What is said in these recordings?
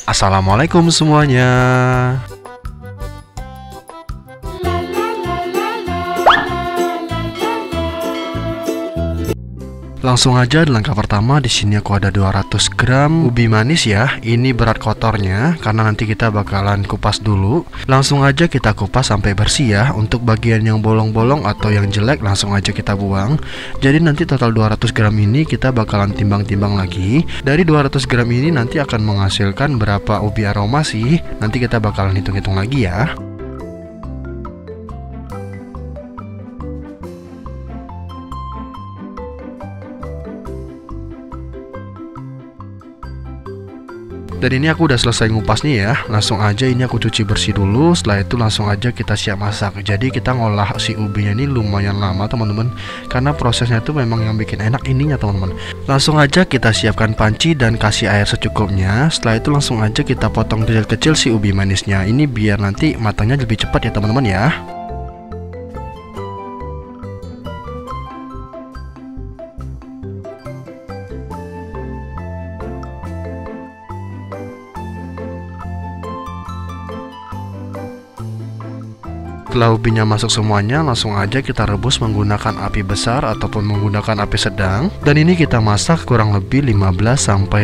Assalamualaikum semuanya. Langsung aja di langkah pertama, di sini aku ada 200 gram ubi manis ya. Ini berat kotornya karena nanti kita bakalan kupas dulu. Langsung aja kita kupas sampai bersih ya. Untuk bagian yang bolong-bolong atau yang jelek langsung aja kita buang. Jadi nanti total 200 gram ini kita bakalan timbang-timbang lagi. Dari 200 gram ini nanti akan menghasilkan berapa ubi aroma sih. Nanti kita bakalan hitung-hitung lagi ya. Dan ini aku udah selesai ngupasnya ya. Langsung aja ini aku cuci bersih dulu. Setelah itu langsung aja kita siap masak. Jadi kita ngolah si ubinya ini lumayan lama teman-teman, karena prosesnya itu memang yang bikin enak ininya teman-teman. Langsung aja kita siapkan panci dan kasih air secukupnya. Setelah itu langsung aja kita potong kecil-kecil si ubi manisnya. Ini biar nanti matangnya lebih cepat ya teman-teman ya. Setelah ubinya masuk semuanya, langsung aja kita rebus menggunakan api besar ataupun menggunakan api sedang. Dan ini kita masak kurang lebih 15-18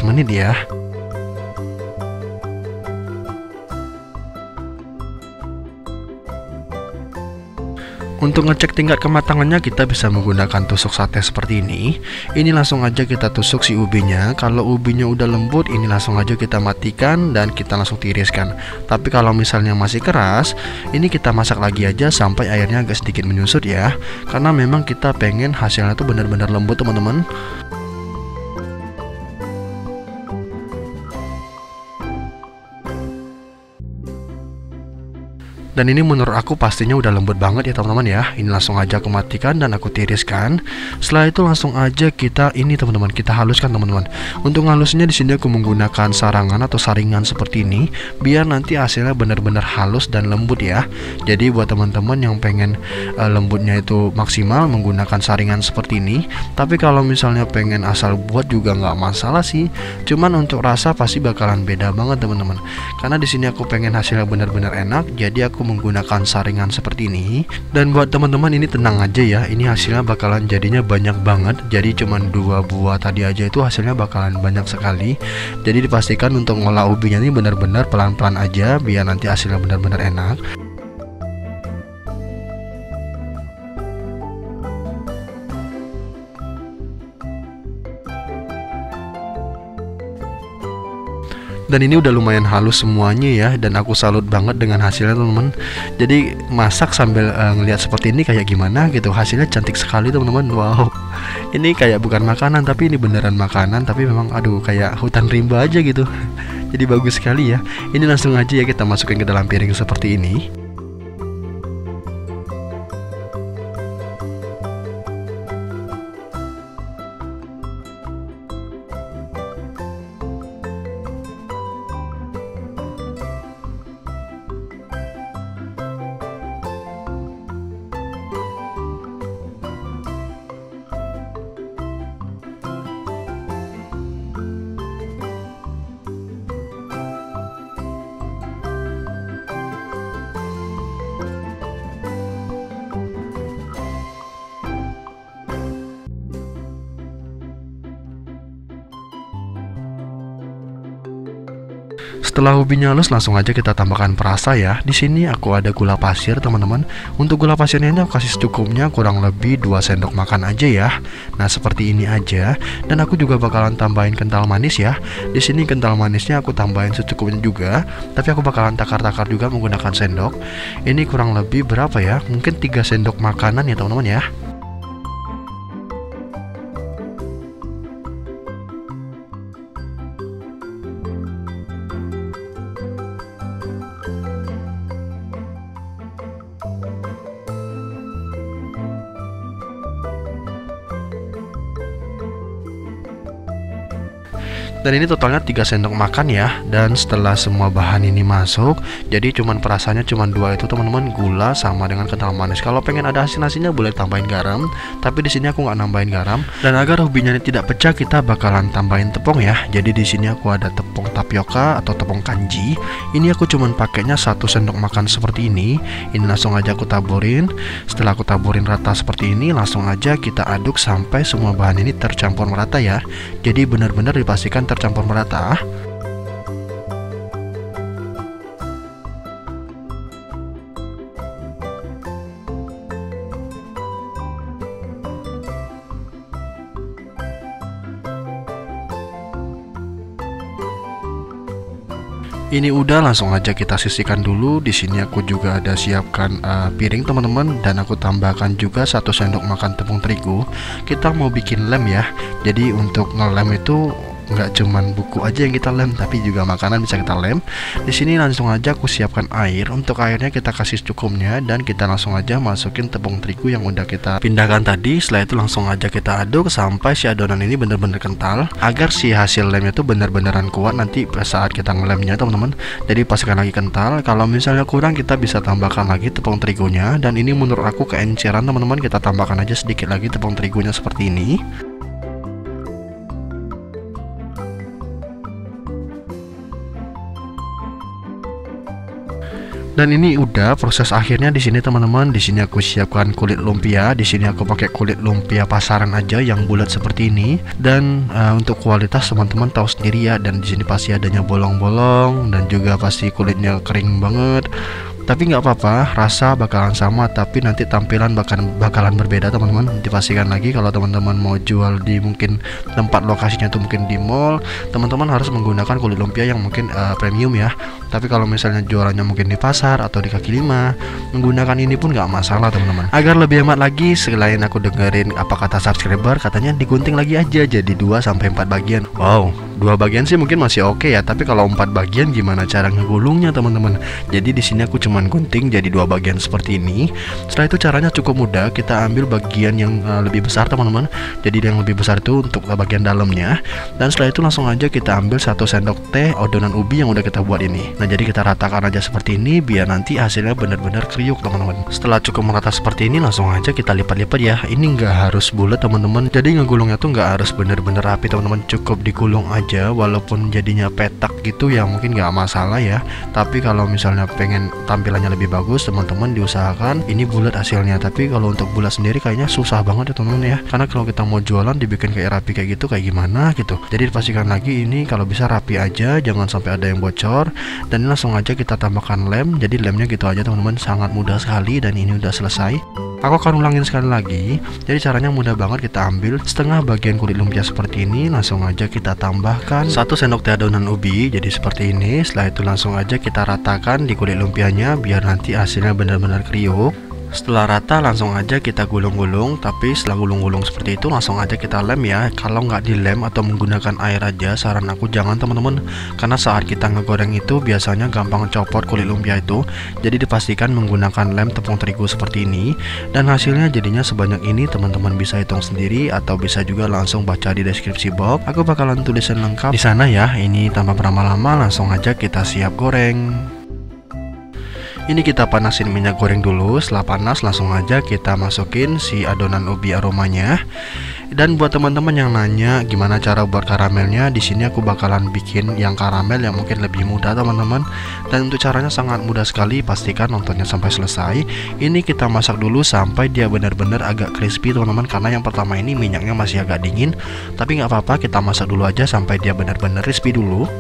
menit ya. Untuk ngecek tingkat kematangannya kita bisa menggunakan tusuk sate seperti ini. Ini langsung aja kita tusuk si ubinya. Kalau ubinya udah lembut, ini langsung aja kita matikan dan kita langsung tiriskan. Tapi kalau misalnya masih keras, ini kita masak lagi aja sampai airnya agak sedikit menyusut ya. Karena memang kita pengen hasilnya tuh benar-benar lembut teman-teman. Dan ini menurut aku pastinya udah lembut banget ya teman-teman ya. Ini langsung aja aku matikan dan aku tiriskan. Setelah itu langsung aja kita ini teman-teman, kita haluskan teman-teman. Untuk halusnya di sini aku menggunakan sarangan atau saringan seperti ini, biar nanti hasilnya benar-benar halus dan lembut ya. Jadi buat teman-teman yang pengen lembutnya itu maksimal menggunakan saringan seperti ini. Tapi kalau misalnya pengen asal buat juga nggak masalah sih. Cuman untuk rasa pasti bakalan beda banget teman-teman. Karena di sini aku pengen hasilnya benar-benar enak, jadi aku menggunakan saringan seperti ini. Dan buat teman-teman ini tenang aja ya, ini hasilnya bakalan jadinya banyak banget. Jadi cuman 2 buah tadi aja itu hasilnya bakalan banyak sekali. Jadi dipastikan untuk ngolah ubinya ini benar-benar pelan-pelan aja biar nanti hasilnya benar-benar enak. Dan ini udah lumayan halus semuanya ya, dan aku salut banget dengan hasilnya teman-teman. Jadi masak sambil ngelihat seperti ini kayak gimana gitu, hasilnya cantik sekali teman-teman. Wow, ini kayak bukan makanan tapi ini beneran makanan, tapi memang aduh kayak hutan rimba aja gitu. Jadi bagus sekali ya. Ini langsung aja ya kita masukin ke dalam piring seperti ini. Setelah ubinya halus, langsung aja kita tambahkan perasa ya. Di sini aku ada gula pasir teman-teman. Untuk gula pasirnya ini aku kasih secukupnya, kurang lebih 2 sendok makan aja ya. Nah seperti ini aja. Dan aku juga bakalan tambahin kental manis ya. Di sini kental manisnya aku tambahin secukupnya juga. Tapi aku bakalan takar-takar juga menggunakan sendok. Ini kurang lebih berapa ya? Mungkin 3 sendok makanan ya teman-teman ya. Dan ini totalnya 3 sendok makan ya. Dan setelah semua bahan ini masuk, jadi cuman perasaannya cuman 2 itu teman-teman, gula sama dengan kental manis. Kalau pengen ada asin-asinnya boleh tambahin garam, tapi di sini aku nggak nambahin garam. Dan agar ubinya ini tidak pecah, kita bakalan tambahin tepung ya. Jadi di sini aku ada tepung tapioka atau tepung kanji. Ini aku cuman pakainya 1 sendok makan seperti ini. Ini langsung aja aku taburin. Setelah aku taburin rata seperti ini, langsung aja kita aduk sampai semua bahan ini tercampur merata ya. Jadi benar-benar dipastikan tercampur merata. Ini udah, langsung aja kita sisihkan dulu. Di sini aku juga ada siapkan piring teman-teman, dan aku tambahkan juga 1 sendok makan tepung terigu. Kita mau bikin lem ya. Jadi untuk ngelem itu nggak cuman buku aja yang kita lem, tapi juga makanan bisa kita lem. Di sini langsung aja aku siapkan air. Untuk airnya kita kasih secukupnya, dan kita langsung aja masukin tepung terigu yang udah kita pindahkan tadi. Setelah itu langsung aja kita aduk sampai si adonan ini bener-bener kental, agar si hasil lemnya itu bener-beneran kuat nanti saat kita ngelemnya teman-teman. Jadi pastikan lagi kental. Kalau misalnya kurang, kita bisa tambahkan lagi tepung terigunya. Dan ini menurut aku keenceran teman-teman, kita tambahkan aja sedikit lagi tepung terigunya seperti ini. Dan ini udah proses akhirnya di sini teman-teman. Di sini aku siapkan kulit lumpia. Di sini aku pakai kulit lumpia pasaran aja yang bulat seperti ini. Dan untuk kualitas teman-teman tahu sendiri ya. Dan di sini pasti adanya bolong-bolong dan juga pasti kulitnya kering banget. Tapi nggak apa-apa, rasa bakalan sama, tapi nanti tampilan bakalan berbeda teman-teman. Dipastikan lagi kalau teman-teman mau jual di mungkin tempat lokasinya tuh mungkin di mall, teman-teman harus menggunakan kulit lumpia yang mungkin premium ya. Tapi kalau misalnya jualannya mungkin di pasar atau di kaki lima, menggunakan ini pun nggak masalah teman-teman. Agar lebih hemat lagi, selain aku dengerin apa kata subscriber, katanya digunting lagi aja jadi 2-4 bagian. Wow, 2 bagian sih mungkin masih oke ya, tapi kalau 4 bagian gimana cara ngegulungnya teman-teman? Jadi di sini aku cuman gunting jadi 2 bagian seperti ini. Setelah itu caranya cukup mudah, kita ambil bagian yang lebih besar teman-teman. Jadi yang lebih besar itu untuk bagian dalamnya. Dan setelah itu langsung aja kita ambil 1 sendok teh adonan ubi yang udah kita buat ini. Nah jadi kita ratakan aja seperti ini biar nanti hasilnya benar-benar kriuk teman-teman. Setelah cukup merata seperti ini, langsung aja kita lipat-lipat ya. Ini nggak harus bulat teman-teman. Jadi ngegulungnya tuh nggak harus bener-bener rapi teman-teman. Cukup digulung aja, walaupun jadinya petak gitu ya mungkin nggak masalah ya. Tapi kalau misalnya pengen tampilannya lebih bagus, teman-teman diusahakan ini bulat hasilnya. Tapi kalau untuk bulat sendiri kayaknya susah banget ya teman-teman ya. Karena kalau kita mau jualan dibikin kayak rapi kayak gitu kayak gimana gitu. Jadi dipastikan lagi ini kalau bisa rapi aja, jangan sampai ada yang bocor. Dan ini langsung aja kita tambahkan lem. Jadi lemnya gitu aja teman-teman, sangat mudah sekali. Dan ini udah selesai. Aku akan ulangin sekali lagi. Jadi caranya mudah banget, kita ambil setengah bagian kulit lumpia seperti ini, langsung aja kita tambahkan 1 sendok teh adonan ubi. Jadi seperti ini. Setelah itu langsung aja kita ratakan di kulit lumpianya biar nanti hasilnya benar-benar kriuk. Setelah rata langsung aja kita gulung-gulung. Tapi setelah gulung-gulung seperti itu langsung aja kita lem ya. Kalau nggak dilem atau menggunakan air aja, saran aku jangan teman-teman. Karena saat kita ngegoreng itu biasanya gampang copot kulit lumpia itu. Jadi dipastikan menggunakan lem tepung terigu seperti ini. Dan hasilnya jadinya sebanyak ini, teman-teman bisa hitung sendiri atau bisa juga langsung baca di deskripsi box. Aku bakalan tulisan lengkap di sana ya. Ini tanpa berlama-lama langsung aja kita siap goreng. Ini kita panasin minyak goreng dulu. Setelah panas langsung aja kita masukin si adonan ubi aromanya. Dan buat teman-teman yang nanya gimana cara buat karamelnya, di sini aku bakalan bikin yang karamel yang mungkin lebih mudah teman-teman. Dan untuk caranya sangat mudah sekali, pastikan nontonnya sampai selesai. Ini kita masak dulu sampai dia benar-benar agak crispy teman-teman. Karena yang pertama ini minyaknya masih agak dingin. Tapi nggak apa-apa, kita masak dulu aja sampai dia benar-benar crispy dulu.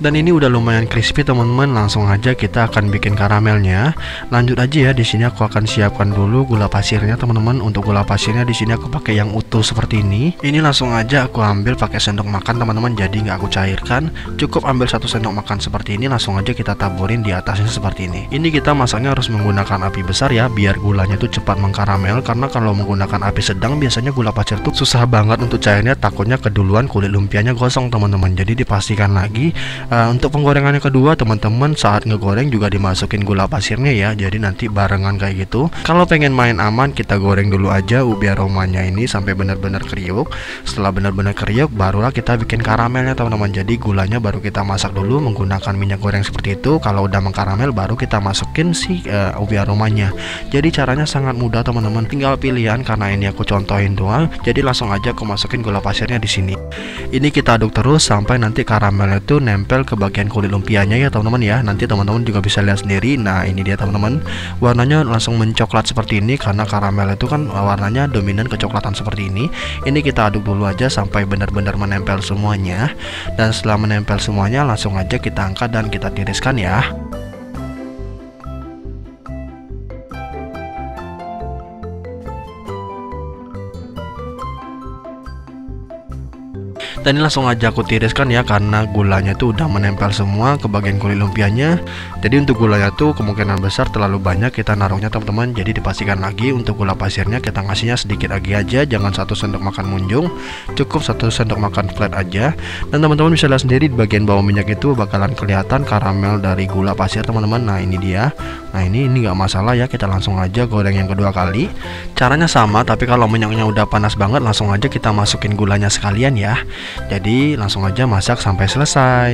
Dan ini udah lumayan crispy teman-teman, langsung aja kita akan bikin karamelnya. Lanjut aja ya, di sini aku akan siapkan dulu gula pasirnya teman-teman. Untuk gula pasirnya di sini aku pakai yang utuh seperti ini. Ini langsung aja aku ambil pakai sendok makan teman-teman, jadi nggak aku cairkan. Cukup ambil 1 sendok makan seperti ini, langsung aja kita taburin di atasnya seperti ini. Ini kita masaknya harus menggunakan api besar ya, biar gulanya tuh cepat mengkaramel. Karena kalau menggunakan api sedang biasanya gula pasir tuh susah banget untuk cairnya, takutnya keduluan kulit lumpianya gosong teman-teman. Jadi dipastikan lagi Untuk penggorengan yang kedua teman-teman, saat ngegoreng juga dimasukin gula pasirnya ya, jadi nanti barengan kayak gitu. Kalau pengen main aman, kita goreng dulu aja ubi aromanya ini sampai benar-benar kriuk. Setelah benar-benar kriuk, barulah kita bikin karamelnya teman-teman. Jadi gulanya baru kita masak dulu menggunakan minyak goreng seperti itu. Kalau udah mengkaramel, baru kita masukin si ubi aromanya. Jadi caranya sangat mudah teman-teman, tinggal pilihan karena ini aku contohin doang. Jadi langsung aja aku masukin gula pasirnya di sini. Ini kita aduk terus sampai nanti karamelnya itu nempel ke bagian kulit lumpianya ya teman-teman ya. Nanti teman-teman juga bisa lihat sendiri. Nah ini dia teman-teman, warnanya langsung mencoklat seperti ini karena karamel itu kan warnanya dominan kecoklatan seperti ini. Ini kita aduk dulu aja sampai benar-benar menempel semuanya. Dan setelah menempel semuanya, langsung aja kita angkat dan kita tiriskan ya. Dan ini langsung aja aku tiriskan ya, karena gulanya tuh udah menempel semua ke bagian kulit lumpianya. Jadi untuk gulanya tuh kemungkinan besar terlalu banyak kita naruhnya teman-teman. Jadi dipastikan lagi untuk gula pasirnya kita ngasihnya sedikit lagi aja, jangan 1 sendok makan munjung, cukup 1 sendok makan flat aja. Dan teman-teman bisa lihat sendiri di bagian bawah minyak itu bakalan kelihatan karamel dari gula pasir teman-teman. Nah ini dia. Nah ini nggak masalah ya, kita langsung aja goreng yang kedua kali. Caranya sama, tapi kalau minyaknya udah panas banget, langsung aja kita masukin gulanya sekalian ya. Jadi langsung aja masak sampai selesai.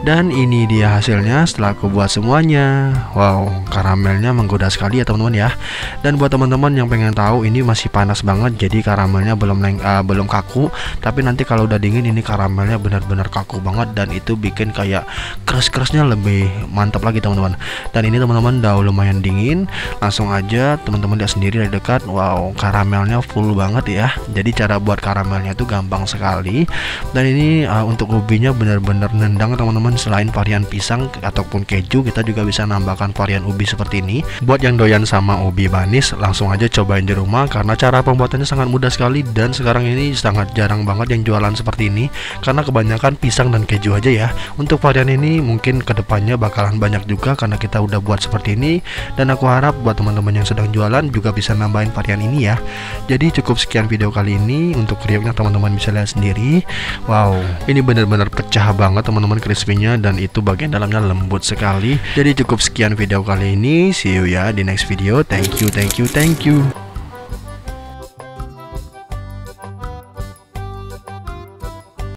Dan ini dia hasilnya setelah aku buat semuanya. Wow, karamelnya menggoda sekali ya teman-teman ya. Dan buat teman-teman yang pengen tahu, ini masih panas banget, jadi karamelnya belum kaku. Tapi nanti kalau udah dingin, ini karamelnya benar-benar kaku banget, dan itu bikin kayak keras-kerasnya lebih mantap lagi teman-teman. Dan ini teman-teman udah lumayan dingin. Langsung aja teman-teman lihat sendiri dari dekat. Wow, karamelnya full banget ya. Jadi cara buat karamelnya itu gampang sekali. Dan ini untuk ubinya benar-benar nendang teman-teman. Selain varian pisang ataupun keju, kita juga bisa nambahkan varian ubi seperti ini. Buat yang doyan sama ubi manis, langsung aja cobain di rumah karena cara pembuatannya sangat mudah sekali. Dan sekarang ini sangat jarang banget yang jualan seperti ini karena kebanyakan pisang dan keju aja ya. Untuk varian ini mungkin kedepannya bakalan banyak juga karena kita udah buat seperti ini. Dan aku harap buat teman-teman yang sedang jualan juga bisa nambahin varian ini ya. Jadi cukup sekian video kali ini. Untuk kriuknya teman-teman bisa lihat sendiri. Wow, ini benar-benar pecah banget teman-teman crispy-nya, dan itu bagian dalamnya lembut sekali. Jadi cukup sekian video kali ini. See you ya di next video. Thank you.